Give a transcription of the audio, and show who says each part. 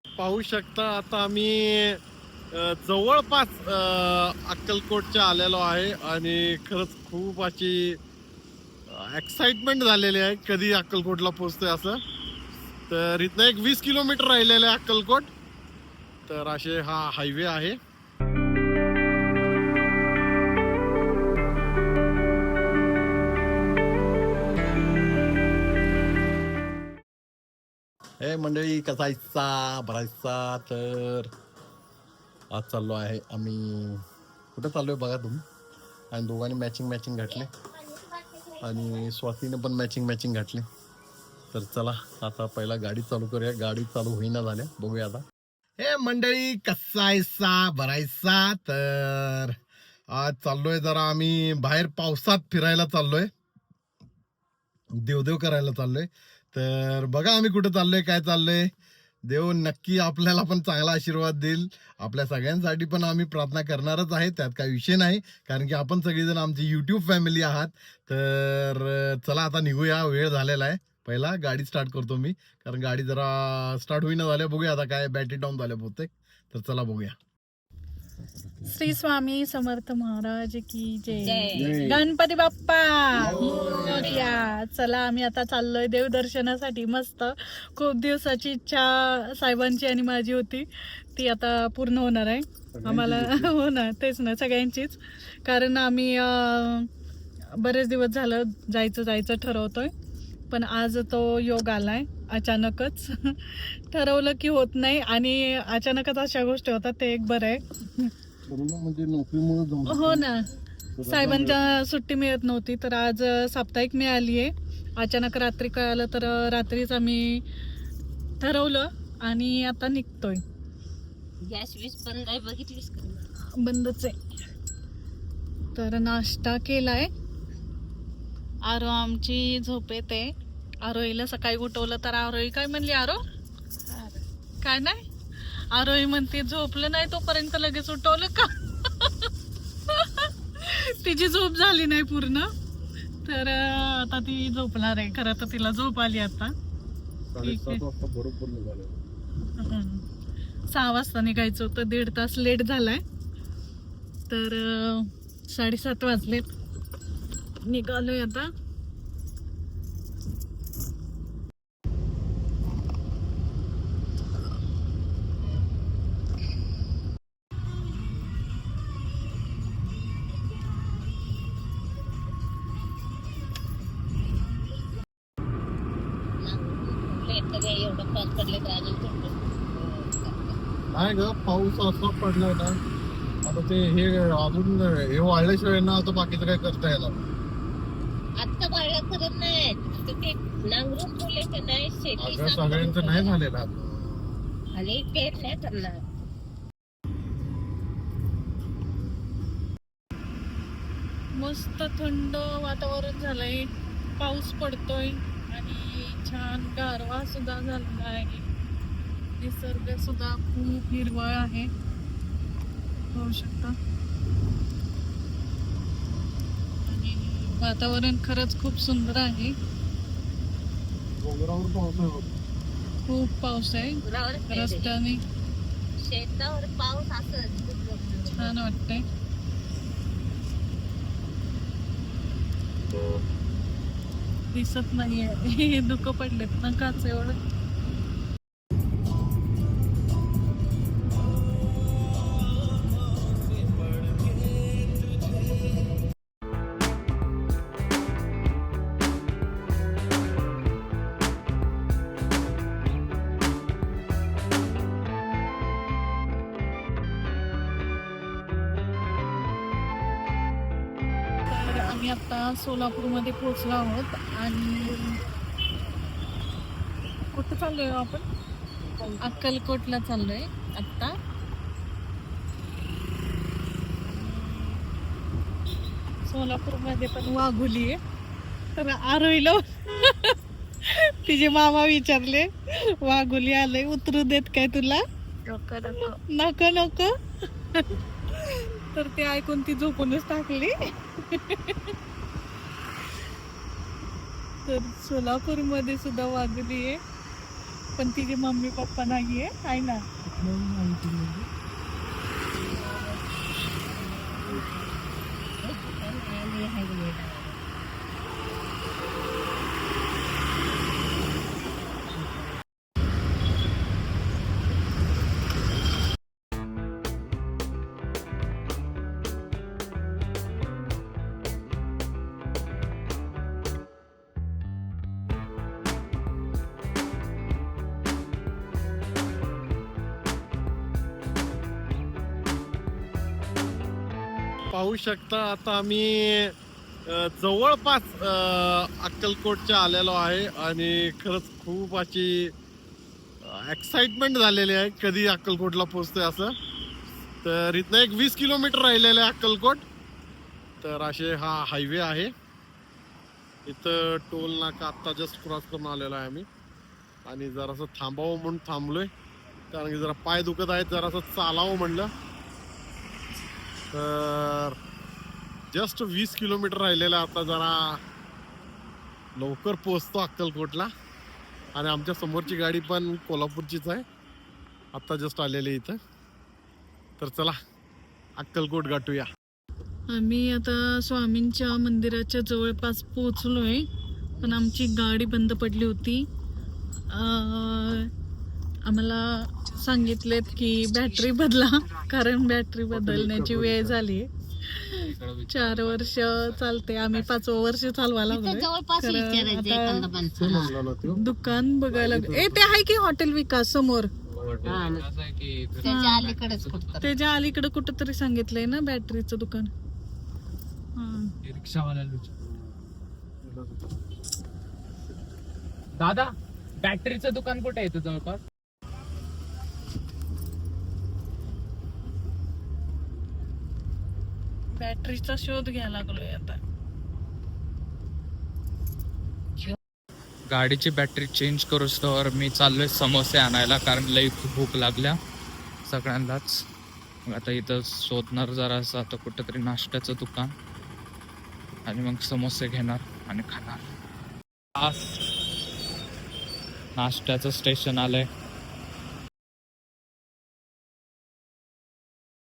Speaker 1: पाहू शकता आता आम्ही जवळपास अक्कलकोटच्या आलेलो आहे आणि खरंच खूप अशी एक्साइटमेंट झालेली आहे कधी अक्कलकोटला पोहोचतोय असं. तर इथनं एक 20 किलोमीटर राहिलेलं आहे अक्कलकोट. तर असे हा हायवे आहे. हे मंडळी कसायचा भरायचा. तर आज चाललो आहे आम्ही. कुठे चाललोय बघा तुम्ही. आणि दोघांनी मॅचिंग घातले आणि स्वातीने पण मॅचिंग घातले. तर चला आता पहिला गाडी चालू करूया. गाडी चालू होईना झाल्या, बघूया आता. हे मंडळी कसायचा भरायचा. तर आज चाललोय जरा आम्ही बाहेर पावसात फिरायला चाललोय. देवदेव करायला चाललोय. तर बघा आम्ही कुठे चाललोय, काय चाललोय. देव नक्की आपल्याला पण चांगला आशीर्वाद देईल. आपल्या सगळ्यांसाठी पण आम्ही प्रार्थना करणारच आहे, त्यात काही विषय नाही. कारण की आपण सगळेजण आमची युट्यूब फॅमिली आहात. तर चला आता निघूया, वेळ झालेला आहे. पहिला गाडी स्टार्ट करतो मी, कारण गाडी जरा स्टार्ट होईना झाल्या. बघूया आता काय बॅटरी डाऊन झाल्या बहुतेक. तर चला बघूया.
Speaker 2: श्री स्वामी समर्थ महाराज की जय. गणपती बाप्पा मोरया. चला आम्ही आता चाललोय देवदर्शनासाठी. मस्त खूप दिवसाची इच्छा साहेबांची आणि माझी होती, ती आता पूर्ण होणार आहे आम्हाला. हो ना, तेच ना, सगळ्यांचीच. कारण आम्ही बरेच दिवस झालं जायचं ठरवतोय, पण आज तो योग आलाय. अचानकच ठरवलं की होत नाही, आणि अचानकच अशा गोष्टी होतात, ते एक बरं आहे.
Speaker 1: म्हणजे नोकरीमुळे
Speaker 2: हो ना, साहेबांच्या सुट्टी मिळत नव्हती, तर आज साप्ताहिक मिळाली आहे. अचानक रात्री कळालं, तर रात्रीच आम्ही ठरवलं आणि आता निघतोय.
Speaker 3: गॅस वीस बंद आहे, बघितलीस का?
Speaker 2: बंदच आहे. तर नाश्ता केलाय. आरो आमची झोपेत आहे. आरोहीला सकाळी उठवलं तर आरोही काय म्हणली, आरो काय नाही. आरोही म्हणते झोपलं नाही तोपर्यंत लगेच उठवलं का. तिची झोप झाली नाही पूर्ण, तर आता ती झोपणार आहे. खरं तर तिला झोप आली आता. 6 वाजता निघायचं होतं, 1.5 तास लेट झालाय. तर 7:30 वाजलेत. निघालोय आता.
Speaker 3: एवढं पाऊस पडले तर अजून
Speaker 1: नाही ग, पाऊस असा पडलाय ना आता. ते हे अजून हे वाढल्याशिवाय ना आता बाकीचं काय करता येणार.
Speaker 3: आता वाळला करत नाही, ते नांगरून ठेवले नाही. शेती
Speaker 1: सगळ्यांचं नाही झालेलं
Speaker 3: आणि पेट नाही करणार.
Speaker 2: मस्त थंड वातावरण झालंय, पाऊस पडतोय आणि छान गारवा सुद्धा झालेला आहे. निसर्ग सुद्धा खूप हिरवळ आहे, पाहू शकता. आणि वातावरण खरंच खूप सुंदर आहे.
Speaker 1: डोंगरावर पाऊस आहे,
Speaker 2: खूप पाऊस आहे रस्त्याने.
Speaker 3: शेतावर पाऊस असं
Speaker 2: छान वाटतंय. दिसत नाहीये, दुःख पडलेत ना काच एवढं. आम्ही आता सोलापूरमध्ये पोहोचलो आहोत. आणि कुठं चाललोय आपण? अक्कलकोटला चाललोय आता. सोलापूरमध्ये पण वाघोली आहे. तर आरोहीला तिचे मामा विचारले, वाघोली आलंय, उतरू देत काय तुला? नको नको. तर ते ऐकून ती झोपूनच टाकली. तर सोलापूर मध्ये सुद्धा वाघोली आहे. पण तिचे मम्मी पप्पा नाहीये आहे ना.
Speaker 1: पाहू शकता आता आम्ही जवळपास अक्कलकोटच्या आलेलो आहे आणि खरंच खूप अशी एक्साइटमेंट झालेली आहे कधी अक्कलकोटला पोहोचतोय असं. तर इथनं एक 20 किलोमीटर राहिलेलं आहे अक्कलकोट. तर असे हा हायवे आहे. इथं टोल नाका आत्ता जस्ट क्रॉस करून आलेलो आहे आम्ही आणि जरासं थांबावं म्हणून थांबलोय कारण की जरा पाय दुखत आहेत, जरासं चालावं म्हणलं. तर जस्ट 20 किलोमीटर राहिलेलं आता, जरा लवकर पोहोचतो अक्कलकोटला. आणि आमच्या समोरची गाडी पण कोल्हापूरचीच आहे, आता जस्ट आलेली इथं. तर चला अक्कलकोट गाठूया.
Speaker 2: आम्ही आता स्वामींच्या मंदिराच्या जवळपास पोहोचलोय, पण आमची गाडी बंद पडली होती. आम्हाला सांगितलेत की बॅटरी बदला, कारण बॅटरी बदलण्याची वेळ झाली. 4 वर्ष चालते, आम्ही 5वं वर्ष चालवायला
Speaker 3: जवळपास विचारायचं एखादा माणसाला.
Speaker 2: दुकान बघायला. ते आहे की हॉटेल विकास समोर,
Speaker 3: त्याच्या अलीकडेच कुठं.
Speaker 2: त्याच्या अलीकडे कुठंतरी सांगितलंय ना बॅटरीचं दुकान.
Speaker 4: दादा बॅटरीचं दुकान कुठे आहे जवळपास?
Speaker 2: बॅटरीचा शोध घ्यायला लागलोय आता.
Speaker 4: गाडीची बॅटरी चेंज करूच तर मी चाललोय समोसे आणायला, कारण लई भूक लागल्या सगळ्यांनाच. मग आता इथं शोधणार जरासं आता कुठंतरी नाश्त्याचं दुकान आणि मग समोसे घेणार आणि खाणार. नाश्त्याचं स्टेशन आलंय.